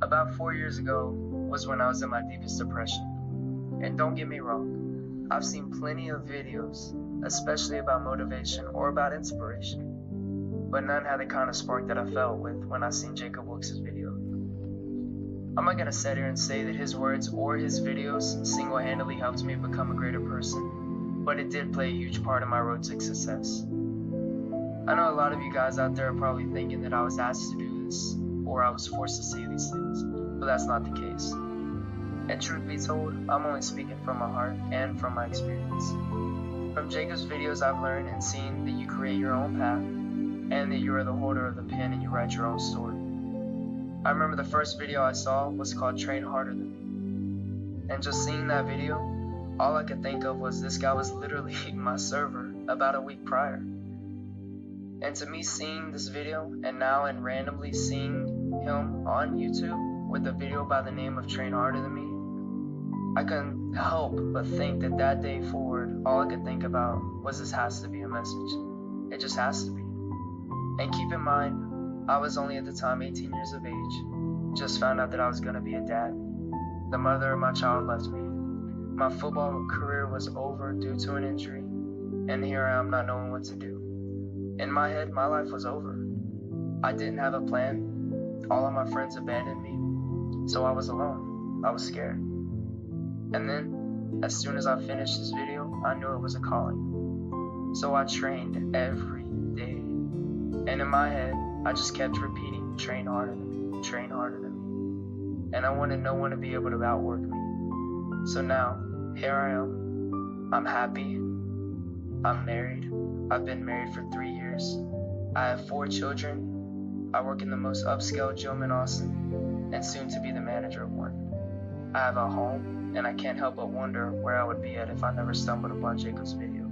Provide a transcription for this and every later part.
About 4 years ago was when I was in my deepest depression. And don't get me wrong, I've seen plenty of videos, especially about motivation or about inspiration, but none had the kind of spark that I felt with when I seen Jacob Wilkes' video. I'm not gonna sit here and say that his words or his videos single-handedly helped me become a greater person, but it did play a huge part in my road to success. I know a lot of you guys out there are probably thinking that I was asked to do this, or I was forced to say these things, but that's not the case. And truth be told, I'm only speaking from my heart and from my experience. From Jacob's videos, I've learned and seen that you create your own path, and that you are the holder of the pen and you write your own story. I remember the first video I saw was called Train Harder Than Me. And just seeing that video, all I could think of was this guy was literally eating my server about a week prior. And to me, seeing this video and randomly seeing him on YouTube with a video by the name of Train Harder Than Me, I couldn't help but think that that day forward, all I could think about was this has to be a message. It just has to be. And keep in mind, I was only at the time 18 years of age, just found out that I was going to be a dad. The mother of my child left me. My football career was over due to an injury, and here I am not knowing what to do. In my head, my life was over. I didn't have a plan. All of my friends abandoned me, so I was alone. I was scared. And then, as soon as I finished this video, I knew it was a calling. So I trained every day. And in my head, I just kept repeating, train harder than me, train harder than me. And I wanted no one to be able to outwork me. So now, here I am. I'm happy. I'm married. I've been married for 3 years. I have 4 children. I work in the most upscale gym in Austin, and soon to be the manager of one. I have a home, and I can't help but wonder where I would be at if I never stumbled upon Jacob's video.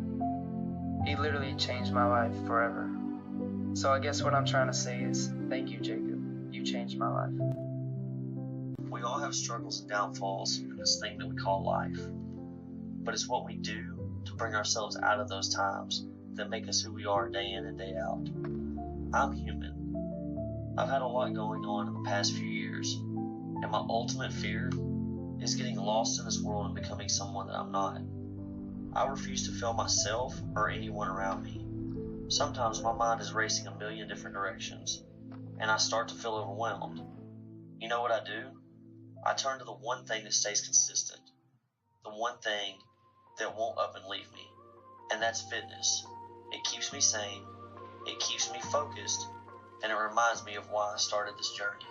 He literally changed my life forever. So I guess what I'm trying to say is, thank you, Jacob. You changed my life. We all have struggles and downfalls in this thing that we call life. But it's what we do to bring ourselves out of those times that make us who we are day in and day out. I'm human. I've had a lot going on in the past few years, and my ultimate fear is getting lost in this world and becoming someone that I'm not. I refuse to fail myself or anyone around me. Sometimes my mind is racing a million different directions, and I start to feel overwhelmed. You know what I do? I turn to the one thing that stays consistent, the one thing that won't up and leave me, and that's fitness. It keeps me sane, it keeps me focused, and it reminds me of why I started this journey.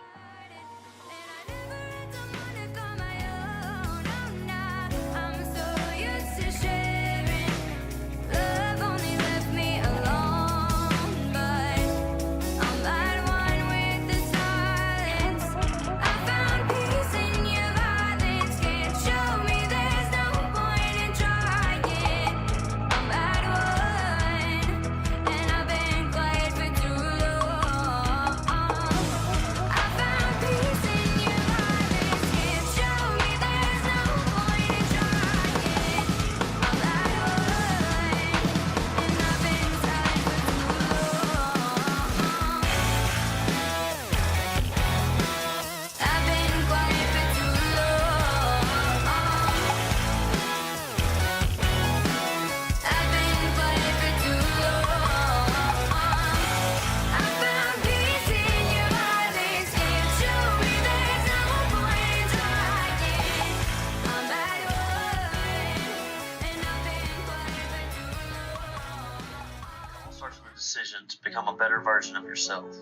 Decision to become a better version of yourself.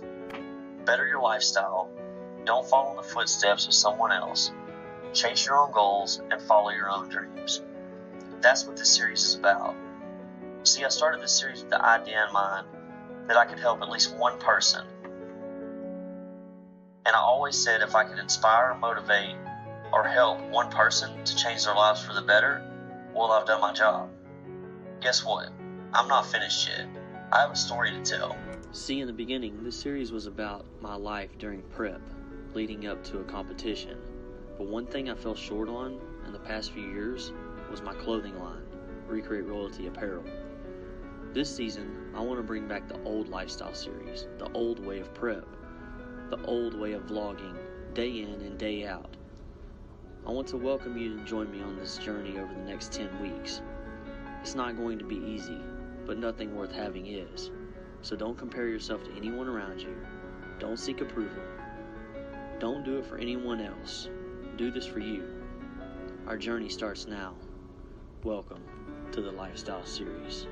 Better your lifestyle. Don't follow in the footsteps of someone else. Chase your own goals and follow your own dreams. That's what this series is about. See, I started this series with the idea in mind that I could help at least one person. And I always said if I could inspire, motivate, or help one person to change their lives for the better, well, I've done my job. Guess what? I'm not finished yet. I have a story to tell. See, in the beginning, this series was about my life during prep, leading up to a competition. But one thing I fell short on in the past few years was my clothing line, Recreate Royalty Apparel. This season, I want to bring back the old lifestyle series, the old way of prep, the old way of vlogging, day in and day out. I want to welcome you to join me on this journey over the next 10 weeks. It's not going to be easy, but nothing worth having is. So don't compare yourself to anyone around you. Don't seek approval. Don't do it for anyone else. Do this for you. Our journey starts now. Welcome to the Lifestyle Series.